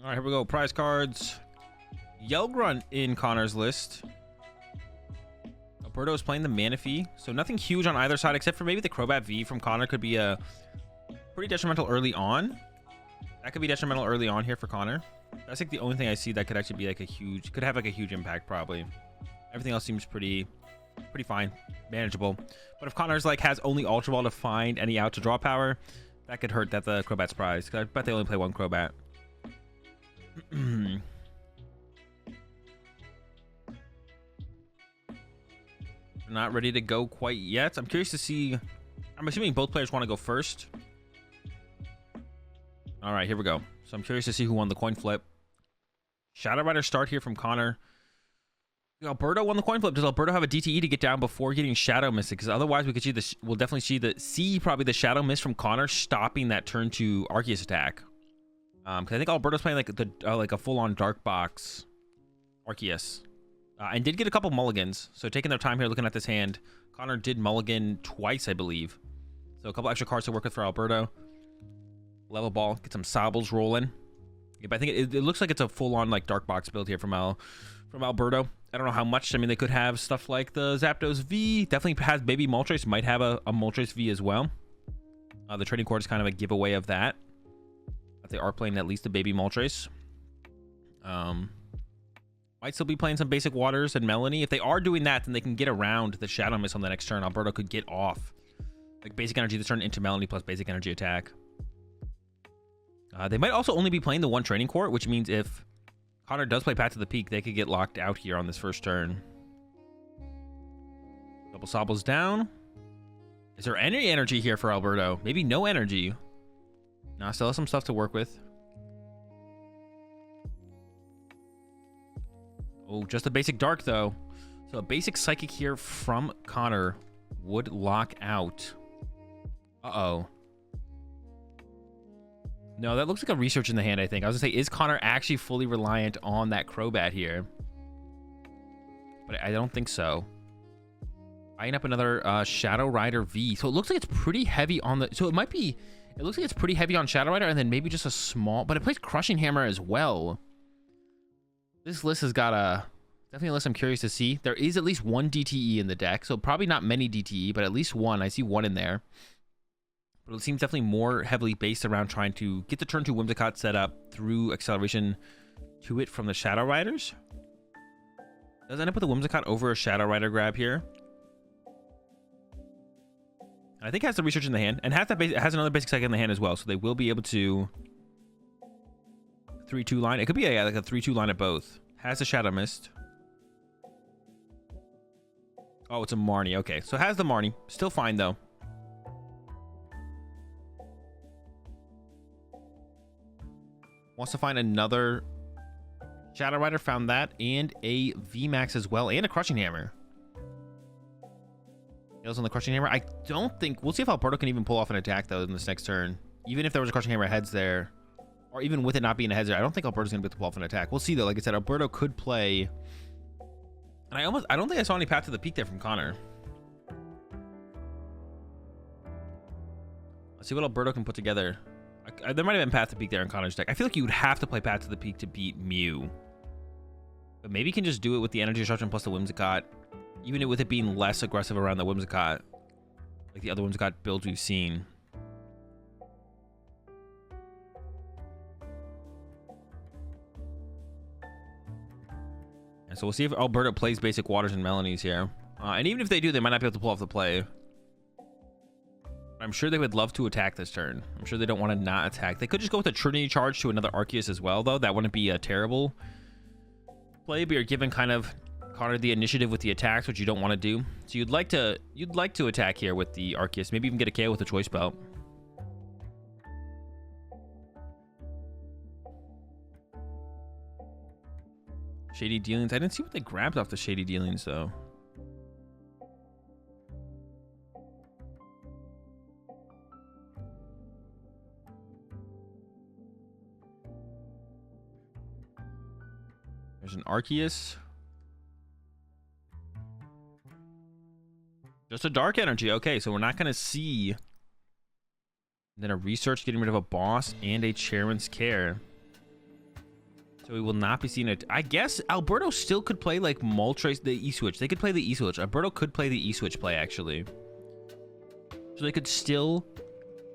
All right, here we go. Prize cards. Yelgrunt in Connor's list. Alberto is playing the Manaphy, so nothing huge on either side except for maybe the Crobat V from Connor could be a pretty detrimental early on. That could be detrimental early on here for Connor. That's like the only thing I see that could actually be like a huge, could have like a huge impact probably. Everything else seems pretty fine, manageable. But if Connor's like has only Ultra Ball to find any out to draw power, that could hurt that the Crobat's prize. Because I bet they only play one Crobat. Not ready to go quite yet. I'm curious to see. I'm assuming both players want to go first. All right, here we go. So I'm curious to see who won the coin flip. Shadow Rider start here from Connor. Alberto won the coin flip. Does Alberto have a DTE to get down before getting Shadow Mist? Because otherwise, we could see this. We'll definitely see probably the Shadow Mist from Connor stopping that turn to Arceus attack. Because I think Alberto's playing like the like a full-on Dark Box Arceus, and did get a couple mulligans. So taking their time here, looking at this hand, Connor did mulligan twice, I believe. So a couple extra cards to work with for Alberto. Level ball, get some Sobbles rolling. Yeah, but I think it looks like it's a full-on like Dark Box build here from Alberto. I don't know how much. I mean, they could have stuff like the Zapdos V. Definitely has Baby Moltres. Might have a Moltres V as well. The trading card is kind of a giveaway of that. But they are playing at least a Baby Moltres. Might still be playing some basic Waters and Melanie. If they are doing that, then they can get around the Shadow Mist on the next turn. Alberto could get off like basic energy this turn into Melanie plus basic energy attack. They might also only be playing the one training court, which means if Connor does play Path to the Peak, they could get locked out here on this first turn. Double Sobbles down. Is there any energy here for Alberto? Maybe no energy. Nah, still has some stuff to work with. Oh, just a basic Dark, though. So a basic Psychic here from Connor would lock out. Uh-oh. No, that looks like a research in the hand, I think. I was going to say, is Connor actually fully reliant on that Crobat here? But I don't think so. Eyeing up another Shadow Rider V. So it looks like it's pretty heavy on the... So it might be... It looks like it's pretty heavy on Shadow Rider and then maybe just a small... But it plays Crushing Hammer as well. This list has got a... Definitely a list I'm curious to see. There is at least one DTE in the deck. So probably not many DTE, but at least one. I see one in there. But it seems definitely more heavily based around trying to get the turn 2 Whimsicott set up through acceleration to it from the Shadow Riders. Does end up with a Whimsicott over a Shadow Rider grab here. And I think it has the research in the hand and has another basic Psychic in the hand as well. So they will be able to 3-2 line. It could be like a 3-2 line at both. Has the Shadow Mist. Oh, it's a Marnie. Okay, so it has the Marnie. Still fine though. Wants to find another Shadow Rider, found that, and a VMAX as well, and a Crushing Hammer. Nails on the Crushing Hammer. I don't think... We'll see if Alberto can even pull off an attack, though, in this next turn. Even if there was a Crushing Hammer heads there, or even with it not being a heads there, I don't think Alberto's going to be able to pull off an attack. We'll see, though. Like I said, Alberto could play... And I don't think I saw any Path to the Peak there from Connor. Let's see what Alberto can put together. There might have been Path to the Peak there in Connor's deck. I feel like you would have to play Path to the Peak to beat Mew. But maybe you can just do it with the Energy Disruption plus the Whimsicott. Even with it being less aggressive around the Whimsicott. Like the other Whimsicott builds we've seen. And so we'll see if Alberto plays basic Waters and Melanies here. And even if they do, they might not be able to pull off the play. I'm sure they would love to attack this turn. I'm sure they don't want to not attack. They could just go with a Trinity Charge to another Arceus as well, though. That wouldn't be a terrible play, but you're given kind of Connor the initiative with the attacks, which you don't want to do. So you'd like to attack here with the Arceus. Maybe even get a KO with a Choice Belt. Shady Dealings. I didn't see what they grabbed off the Shady Dealings, though. There's an Arceus. Just a Dark Energy. Okay, so we're not going to see. And then a Research getting rid of a Boss and a Chairman's Care. So we will not be seeing it. I guess Alberto still could play like Moltres, the E-Switch. They could play the E-Switch. Alberto could play the E-Switch play, actually. So they could still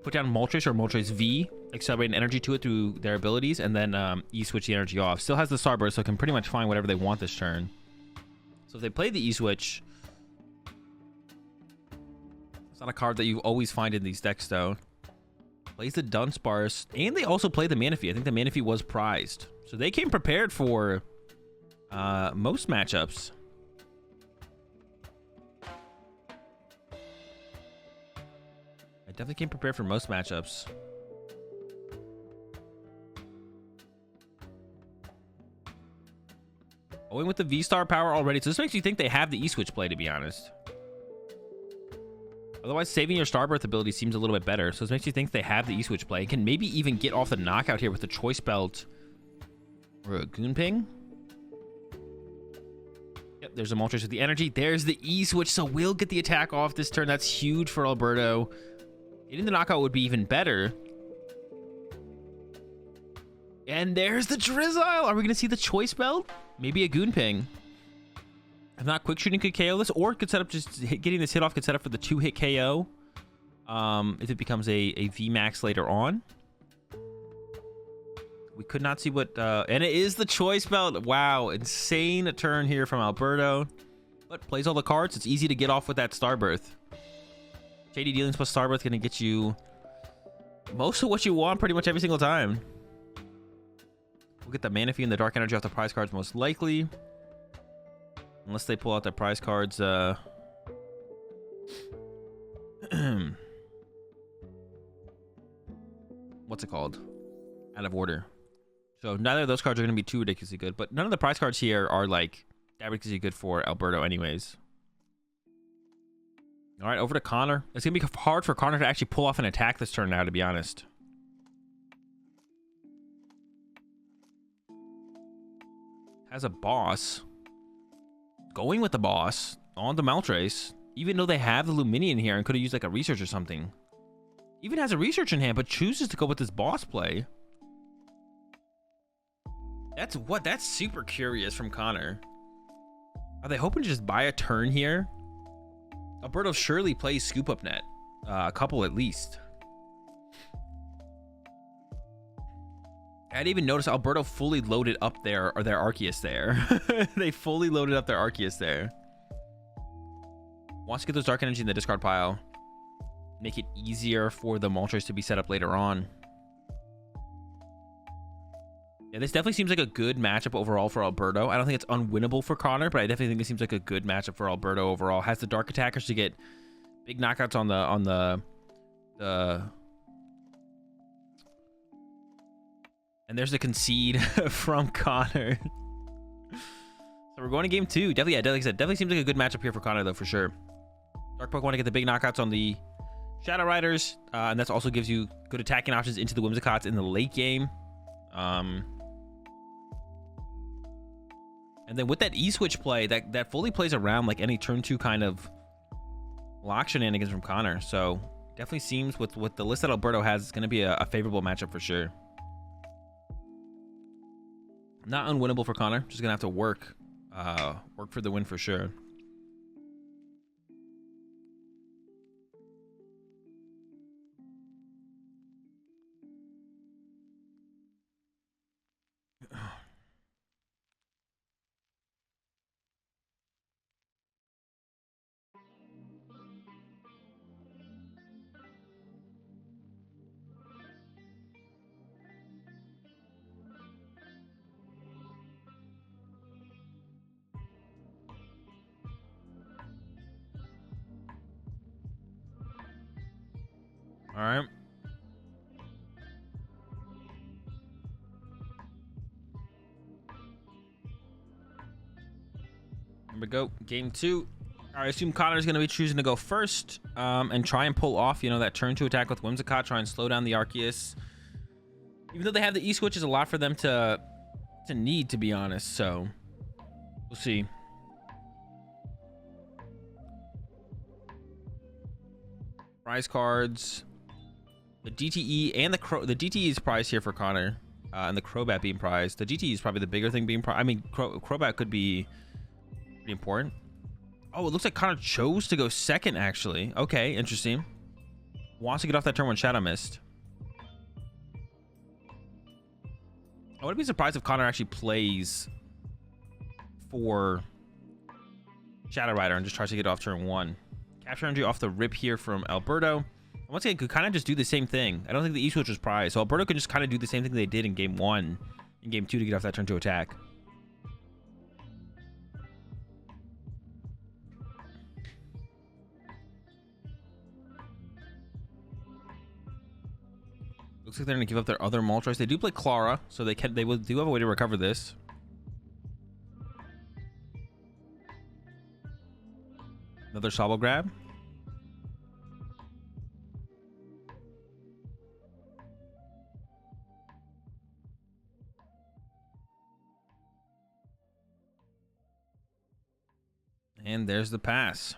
put down Moltres or Moltres V, accelerate energy to it through their abilities, and then E-Switch the energy off. Still has the Starburst, so can pretty much find whatever they want this turn. So if they play the E-Switch, it's not a card that you always find in these decks, though. Plays the Dunsparce, and they also play the Manaphy. I think the Manaphy was prized. So they came prepared for most matchups. I definitely came prepared for most matchups. Going with the V-Star power already. So this makes you think they have the E-Switch play, to be honest. Otherwise, saving your Starbirth ability seems a little bit better. So this makes you think they have the E-Switch play. Can maybe even get off the knockout here with the Choice Belt or a Goonping. Yep, there's a Moltres with the energy. There's the E-Switch, so we'll get the attack off this turn. That's huge for Alberto. Getting the knockout would be even better. And there's the Drizzile. Are we going to see the Choice Belt? Maybe a Goonping. If not, Quick Shooting could KO this, or it could set up getting this hit off could set up for the 2-hit KO. If it becomes a VMAX later on. We could not see what... and it is the Choice Belt. Wow, insane turn here from Alberto. But plays all the cards. It's easy to get off with that Starbirth. Shady Dealings plus Starbirth going to get you most of what you want pretty much every single time. We'll get the Manaphy and the Dark Energy off the prize cards most likely. Unless they pull out their prize cards. What's it called? Out of order. So neither of those cards are going to be too ridiculously good. But none of the prize cards here are like that ridiculously good for Alberto anyways. All right, over to Connor. It's going to be hard for Connor to actually pull off an attack this turn now, to be honest. Has a boss. Going with the boss on the Moltres, even though they have the Luminion here and could have used like a research or something. Even has a research in hand, but chooses to go with this boss play. That's super curious from Connor. Are they hoping to just buy a turn here? Alberto surely plays Scoop Up Net. A couple at least. I didn't even notice Alberto fully loaded up their Arceus there. They fully loaded up their Arceus there. Wants to get those Dark Energy in the discard pile. Make it easier for the Moltres to be set up later on. Yeah, this definitely seems like a good matchup overall for Alberto. I don't think it's unwinnable for Connor, but I definitely think it seems like a good matchup for Alberto overall. Has the Dark Attackers to get big knockouts on the and there's the concede from Connor. So we're going to game 2. Definitely, yeah, like I said, definitely seems like a good matchup here for Connor, though, for sure. Dark Pokemon to get the big knockouts on the Shadow Riders. And that also gives you good attacking options into the Whimsicots in the late game. And then with that E-Switch play, that fully plays around like any turn 2 kind of lock shenanigans from Connor. So definitely seems with the list that Alberto has, it's going to be a favorable matchup for sure. Not unwinnable for Connor. Just gonna have to work for the win for sure. All right. Here we go. Game 2. I assume Connor's going to be choosing to go first and try and pull off, you know, that turn 2 attack with Whimsicott, try and slow down the Arceus. Even though they have the E-Switch, is a lot for them to need, to be honest. So we'll see. Prize cards. The DTE and the DTE is prize here for Connor. And the Crobat being prized. The GT is probably the bigger thing being prized. I mean, Crobat could be pretty important. Oh, it looks like Connor chose to go second, actually. Okay, interesting. Wants to get off that turn when Shadow Mist. I wouldn't be surprised if Connor actually plays for Shadow Rider and just tries to get off turn 1. Capture energy off the rip here from Alberto. Once again, could kind of just do the same thing. I don't think the E-Switch was prized, so Alberto could just kind of do the same thing they did in game 1 and game 2 to get off that turn to attack. Looks like they're going to give up their other Moltres. They do play Clara, so do have a way to recover this. Another Sobble grab. And there's the pass.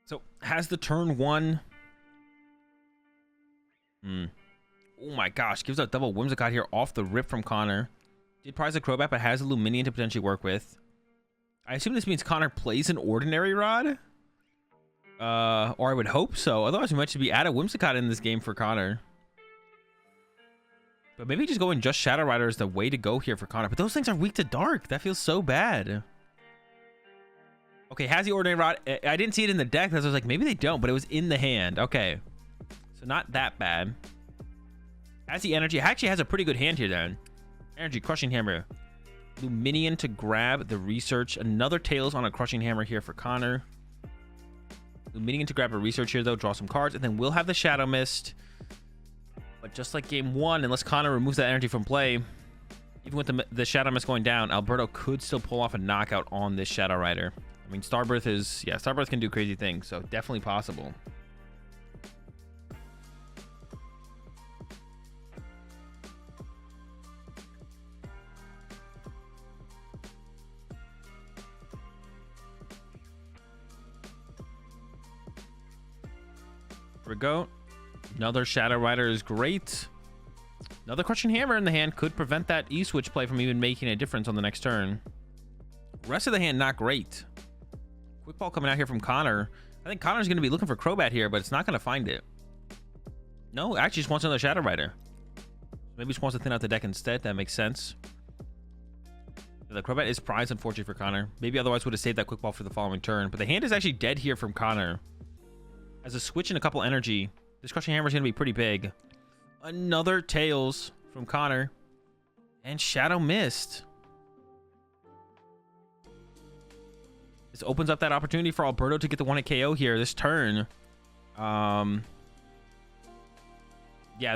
So, has the turn 1... Oh my gosh, gives out double Whimsicott here off the rip from Connor. Did prize the Crobat, but has a Luminion to potentially work with. I assume this means Connor plays an Ordinary Rod? Or I would hope so. Otherwise, we might just be out of Whimsicott in this game for Connor. But maybe just going just Shadow Rider is the way to go here for Connor. But those things are weak to Dark. That feels so bad. Okay, has the Ordinary Rod. I didn't see it in the deck. I was like, maybe they don't, but it was in the hand. Okay. So not that bad. Has the energy. Actually has a pretty good hand here then. Energy, Crushing Hammer. Luminion to grab the Research. Another Tails on a Crushing Hammer here for Connor. Luminion to grab a Research here though. Draw some cards. And then we'll have the Shadow Mist. But just like game 1, unless Connor removes that energy from play, even with the Shadow Mist going down, Alberto could still pull off a knockout on this Shadow Rider. I mean, Starbirth is... Yeah, Starbirth can do crazy things, so definitely possible. Here we go. Another Shadow Rider is great. Another Crushing Hammer in the hand could prevent that E-Switch play from even making a difference on the next turn. Rest of the hand, not great. Quick Ball coming out here from Connor. I think Connor's going to be looking for Crobat here, but it's not going to find it. No, actually just wants another Shadow Rider. Maybe just wants to thin out the deck instead. That makes sense. The Crobat is prized, unfortunately, for Connor. Maybe otherwise would have saved that Quick Ball for the following turn. But the hand is actually dead here from Connor. As a switch and a couple energy, this Crushing Hammer is going to be pretty big. Another Tails from Connor. And Shadow Mist. This opens up that opportunity for Alberto to get the 1-hit KO here this turn. Yeah,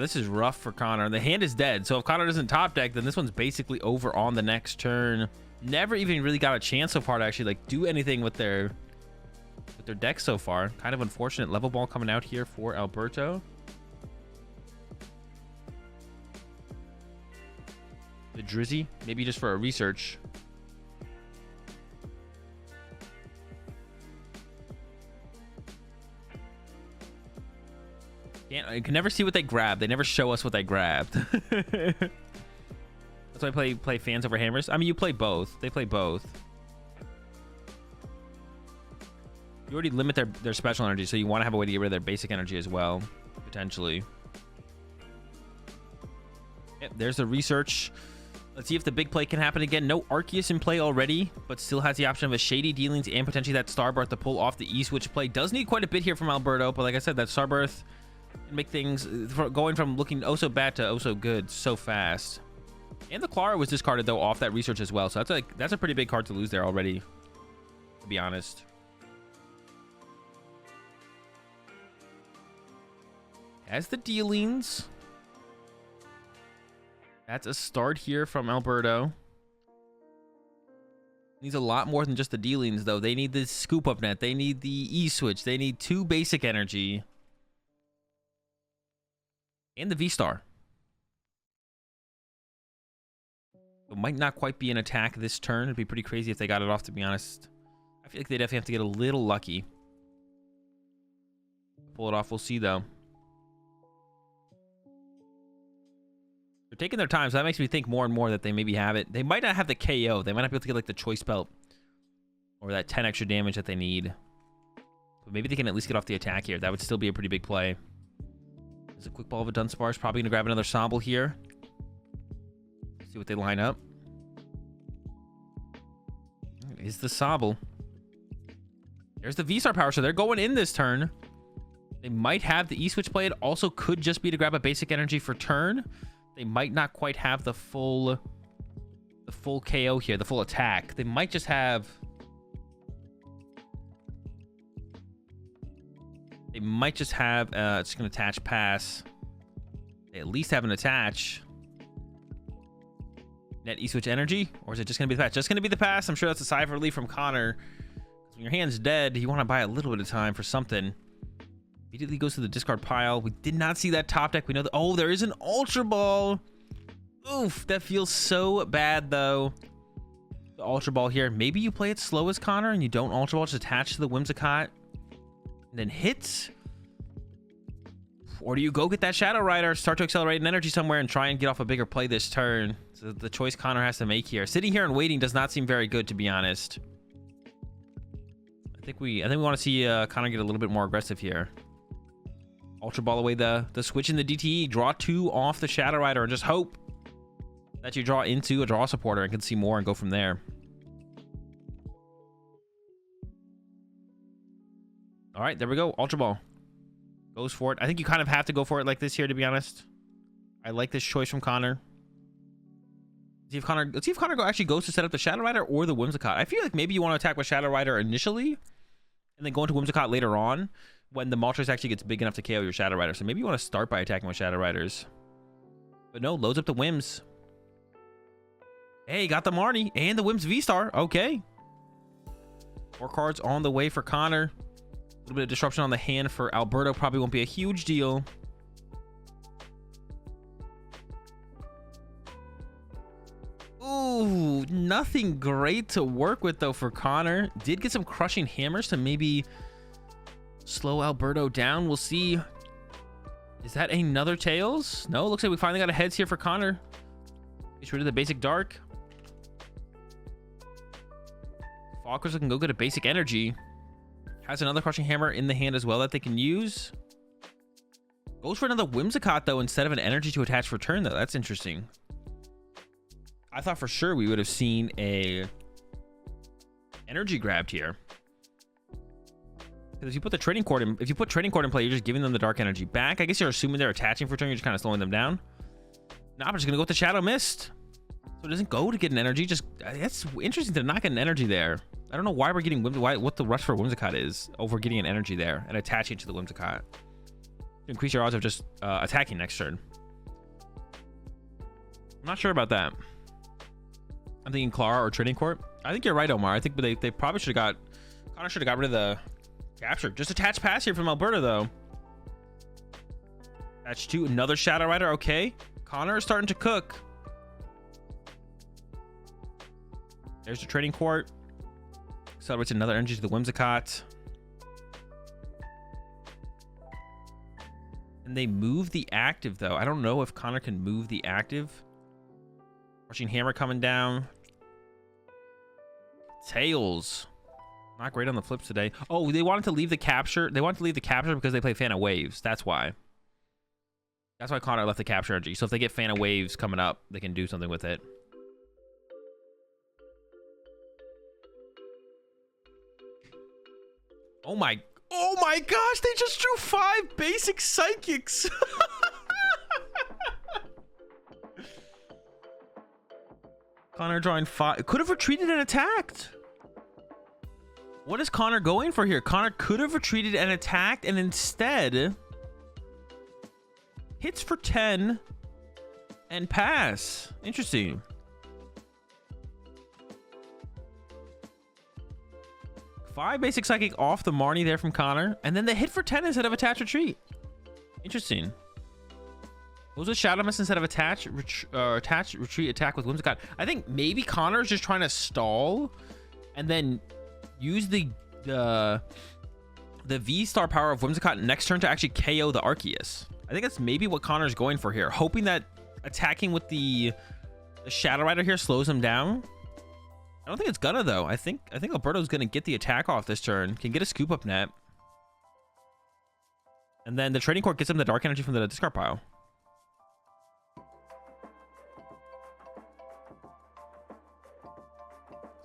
this is rough for Connor. The hand is dead, so if Connor doesn't top deck, then this one's basically over on the next turn. Never even really got a chance so far to actually like do anything with their deck so far. Kind of unfortunate. Level Ball coming out here for Alberto. The Drizzy, maybe just for a research. I can never see what they grab. They never show us what they grabbed. That's why I play fans over hammers. I mean, you play both. They play both. You already limit their special energy, so you want to have a way to get rid of their basic energy as well, potentially. Yep, there's the research. Let's see if the big play can happen again. No Arceus in play already, but still has the option of a Shady Dealings and potentially that Starbirth to pull off the E-Switch play. Does need quite a bit here from Alberto, but like I said, that Starbirth can make things going from looking oh so bad to oh so good so fast. And the Clara was discarded though off that research as well, so that's a pretty big card to lose there already, to be honest. As the Dealings. That's a start here from Alberto. Needs a lot more than just the Dealings, though. They need the Scoop Up Net. They need the E-Switch. They need 2 basic energy. And the V-Star. It might not quite be an attack this turn. It'd be pretty crazy if they got it off, to be honest. I feel like they definitely have to get a little lucky. Pull it off. We'll see, though. taking their time, so that makes me think more and more that they maybe have it. They might not have the KO. They might not be able to get like the choice belt or that 10 extra damage that they need. But maybe they can at least get off the attack here. That would still be a pretty big play. There's a quick ball of a Dunsparce. Probably gonna grab another Sobble here. See what they line up. Is the Sobble. There's the V-Star power, so they're going in this turn. They might have the E-Switch play. It also could just be to grab a basic energy for turn. They might not quite have the full KO here, the full attack. They might just have... it's going to attach pass. They at least have an attach. Net E-Switch energy? Or is it just going to be the pass? Just going to be the pass. I'm sure that's a sigh of relief from Connor. When your hand's dead, you want to buy a little bit of time for something. Immediately goes to the discard pile. We did not see that top deck. We know that. Oh, there is an Ultra Ball. Oof, that feels so bad though. The Ultra Ball here. Maybe you play it slow as Connor and you don't Ultra Ball, just attach to the Whimsicott and then hits. Or do you go get that Shadow Rider, start to accelerate an energy somewhere and try and get off a bigger play this turn? So the choice Connor has to make here. Sitting here and waiting does not seem very good, to be honest. I think we want to see Connor get a little bit more aggressive here. Ultra Ball away the switch in the DTE. Draw 2 off the Shadow Rider and just hope that you draw into a draw supporter and can see more and go from there. All right, there we go. Ultra Ball goes for it. I think you kind of have to go for it like this here, to be honest. I like this choice from Connor. Let's see if Connor actually goes to set up the Shadow Rider or the Whimsicott. I feel like maybe you want to attack with Shadow Rider initially and then go into Whimsicott later on when the Moltres actually gets big enough to KO your Shadow Rider. So maybe you want to start by attacking with Shadow Riders. But no, loads up the Whims. Hey, got the Marnie and the Whims V-Star. Okay. 4 cards on the way for Connor. A little bit of disruption on the hand for Alberto. Probably won't be a huge deal. Ooh, nothing great to work with though for Connor. Did get some crushing hammers to maybe slow Alberto down. We'll see. Is that another Tails? No, looks like we finally got a heads here for Connor. He's rid of the basic dark. Falkers can go get a basic energy. Has another crushing hammer in the hand as well that they can use. Goes for another Whimsicott though instead of an energy to attach for turn though. That's interesting. I thought for sure we would have seen a energy grabbed here. Because if you put the trading cord in, play, you're just giving them the dark energy back. I guess you're assuming they're attaching for turn. You're just kind of slowing them down. Nah, I'm just gonna go with the Shadow Mist. So it doesn't go to get an energy. Just that's interesting to not get an energy there. I don't know why we're getting what the rush for Whimsicott is over getting an energy there and attaching to the Whimsicott. To increase your odds of just attacking next turn. I'm not sure about that. I'm thinking Clara or Trading Court. I think you're right, Omar. I think they probably should have Connor should have got rid of the capture. Just attach pass here from Alberta though. Attach to another Shadow Rider. Okay, Connor is starting to cook. There's the Trading Court. Accelerates another energy to the Whimsicott. And they move the active though. I don't know if Connor can move the active. Crushing hammer coming down. Tails. Not great on the flips today. Oh, they wanted to leave the capture. They wanted to leave the capture because they play Fan of Waves. That's why. That's why Connor left the capture energy. So if they get Fan of Waves coming up, they can do something with it. Oh my gosh, they just drew 5 basic psychics. Connor drawing 5. Could have retreated and attacked. What is Connor going for here? Connor could have retreated and attacked and instead hits for 10 and pass. Interesting. Five basic psychic off the Marnie there from Connor, and then the hit for 10 instead of attach retreat. Interesting. What was a Shadow Mist instead of attach retreat attack with Whimsicott? I think maybe Connor's just trying to stall and then use the V-Star power of Whimsicott next turn to actually KO the Arceus. I think that's maybe what Connor's going for here, hoping that attacking with the Shadow Rider here slows him down. I don't think it's gonna though. I think Alberto's gonna get the attack off this turn. Can get a scoop up net. And then the Trading Court gets him the Dark Energy from the discard pile.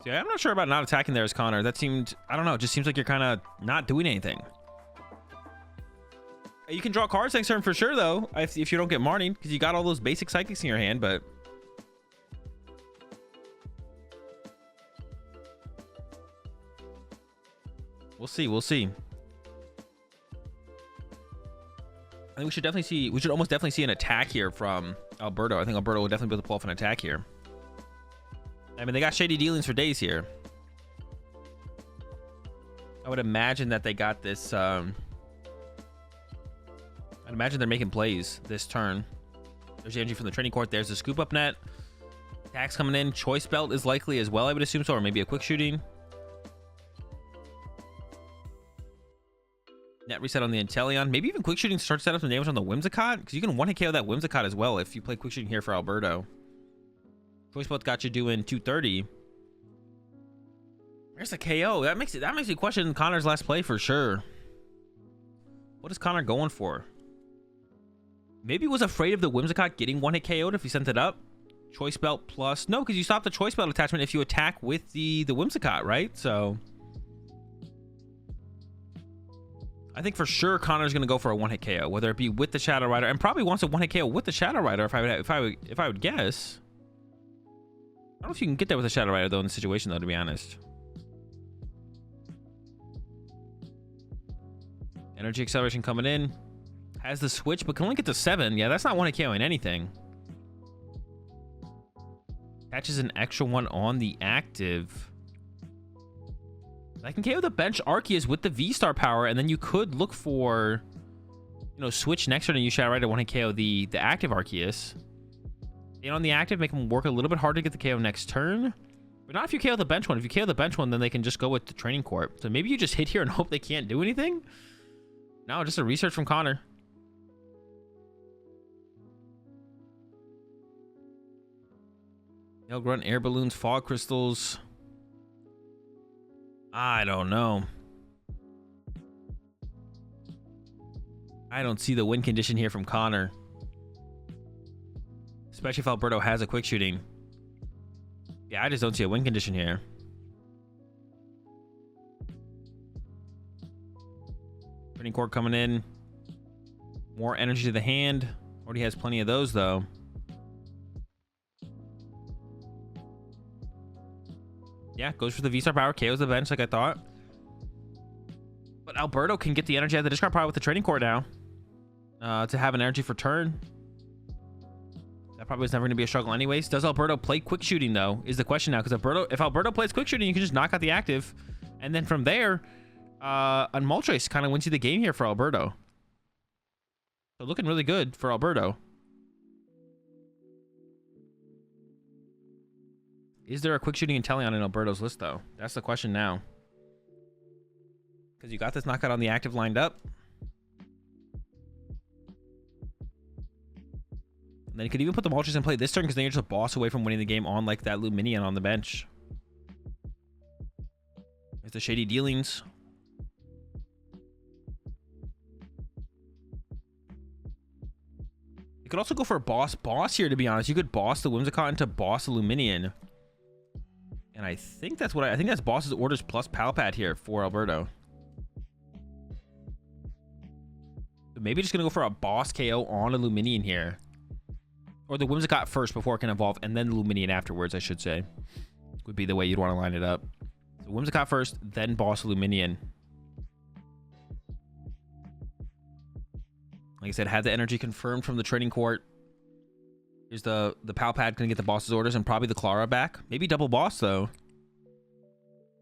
So yeah, I'm not sure about not attacking there as Connor. That seemed, I don't know, it just seems like you're kind of not doing anything. You can draw cards next turn for sure, though, if you don't get Marnie, because you got all those basic Psychics in your hand, but... We'll see, we'll see. I think we should definitely see, we should almost definitely see an attack here from Alberto. I think Alberto will definitely be able to pull off an attack here. I mean, they got shady dealings for days here. I would imagine that they got this, I'd imagine they're making plays this turn. There's the energy from the Trading Court. There's the scoop up net. Attacks coming in. Choice Belt is likely as well, I would assume so, or maybe a quick shooting. Net reset on the Inteleon. Maybe even quick shooting starts to set up some damage on the Whimsicott, because you can one-hit KO that Whimsicott as well if you play quick shooting here for Alberto. Choice Belt got you doing 230. There's a KO. That makes me question Connor's last play for sure. What is Connor going for? Maybe he was afraid of the Whimsicott getting one-hit KO'd if he sent it up. Choice Belt plus... No, because you stop the Choice Belt attachment if you attack with the Whimsicott, right? So... I think for sure Connor's going to go for a one-hit KO, whether it be with the Shadow Rider, and probably wants a one-hit KO with the Shadow Rider if I would guess. I don't know if you can get that with a Shadow Rider, though, in the situation, though, to be honest. Energy Acceleration coming in. Has the switch, but can only get to 7. Yeah, that's not one-hit KO in anything. Catches an extra one on the active. I can KO the bench Arceus with the V-Star power, and then you could look for, you know, switch next turn and use Shadow Rider to one-hit KO the active Arceus. And on the active, make them work a little bit hard to get the KO next turn. But not if you KO the bench one. If you KO the bench one, then they can just go with the Training Court. So maybe you just hit here and hope they can't do anything? No, just a research from Connor. They'll run Air Balloons, Fog Crystals. I don't know. I don't see the win condition here from Connor. Especially if Alberto has a quick shooting. Yeah, I just don't see a win condition here. Training Court coming in. More energy to the hand. Already has plenty of those, though. Yeah, goes for the V-Star power, KOs the bench like I thought. But Alberto can get the energy out of the discard pile with the Training Court now. To have an energy for turn. That probably was never going to be a struggle anyways. Does Alberto play quick shooting, though, is the question now. Because if Alberto plays quick shooting, you can just knock out the active. And then from there, Unmultrace kind of wins you the game here for Alberto. So looking really good for Alberto. Is there a quick shooting Inteleon in Alberto's list, though? That's the question now. Because you got this knockout on the active lined up. And then you could even put the Moltres in play this turn, because then you're just a boss away from winning the game on like that Luminion on the bench. There's the shady dealings. You could also go for a boss here, to be honest. You could boss the Whimsicott into boss the Luminion. And I think that's what I think that's boss's orders plus Palpad here for Alberto. So maybe just gonna go for a boss KO on a Luminion here. Or the Whimsicott first before it can evolve, and then the Luminion afterwards, I should say. Would be the way you'd want to line it up. So Whimsicott first, then boss Luminion. Like I said, had the energy confirmed from the Training Court. Here's the Palpad gonna get the boss's orders and probably the Clara back. Maybe double boss, though.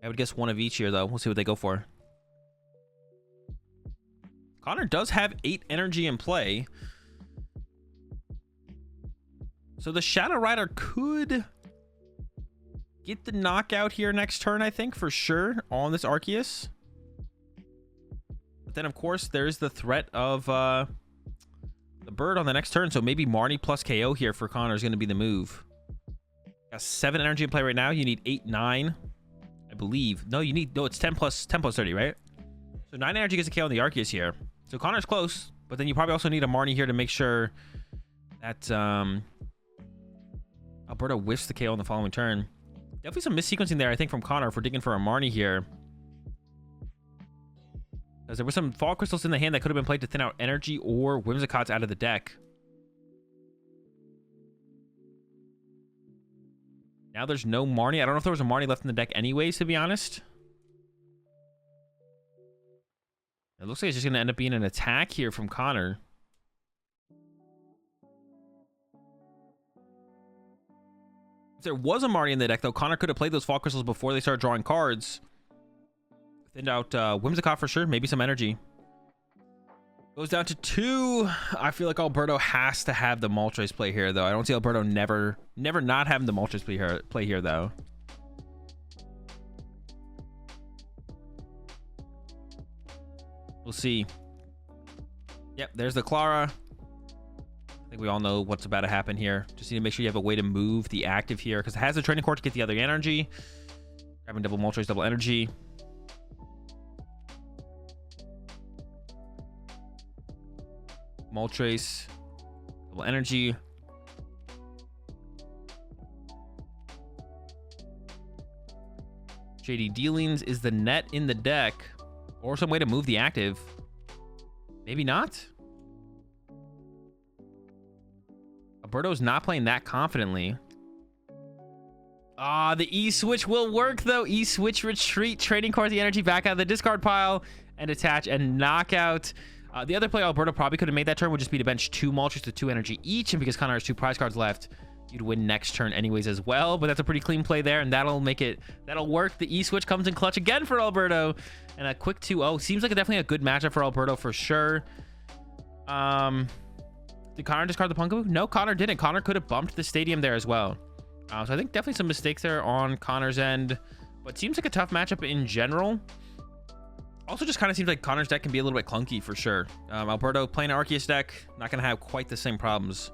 I would guess one of each here, though. We'll see what they go for. Connor does have 8 energy in play. So the Shadow Rider could get the knockout here next turn, I think, for sure, on this Arceus. But then, of course, there's the threat of the bird on the next turn, so maybe Marnie plus KO here for Connor is going to be the move. Got 7 energy in play right now. You need 8, 9, I believe. No, you need, no, it's 10 plus 30, right? So 9 energy gets a KO on the Arceus here. So Connor's close, but then you probably also need a Marnie here to make sure that Alberto whiffs the KO on the following turn. Definitely some missequencing there, I think, from Connor for digging for a Marnie here. Because there were some Fall Crystals in the hand that could have been played to thin out energy or Whimsicott's out of the deck. Now there's no Marnie. I don't know if there was a Marnie left in the deck anyways, to be honest. It looks like it's just going to end up being an attack here from Connor. If there was a Marnie in the deck, though, Connor could have played those Fall Crystals before they start drawing cards. Thinned out Whimsicott for sure. Maybe some energy. Goes down to 2. I feel like Alberto has to have the Moltres play here, though. I don't see Alberto never not having the Moltres play here, though. We'll see. Yep, there's the Clara. I think we all know what's about to happen here. Just need to make sure you have a way to move the active here, because it has the training court to get the other energy. Grabbing double Moltres, double energy. Moltres, double energy. JD Dealings is the net in the deck, or some way to move the active. Maybe not. Alberto's not playing that confidently. Ah, the E-switch will work though. E-switch retreat, trading card the energy back out of the discard pile and attach and knock out. The other play Alberto probably could have made that turn would just be to bench 2 Moltres to 2 energy each, and because Connor has 2 prize cards left, you'd win next turn anyways as well. But that's a pretty clean play there, and that'll work. The E-switch comes in clutch again for Alberto, and a quick 2-0 seems like definitely a good matchup for Alberto for sure. Did Connor discard the Punkaboo? No, Connor didn't. Connor could have bumped the stadium there as well. So I think definitely some mistakes there on Connor's end, but seems like a tough matchup in general. Also just kind of seems like Connor's deck can be a little bit clunky for sure. Alberto playing an Arceus deck, not going to have quite the same problems.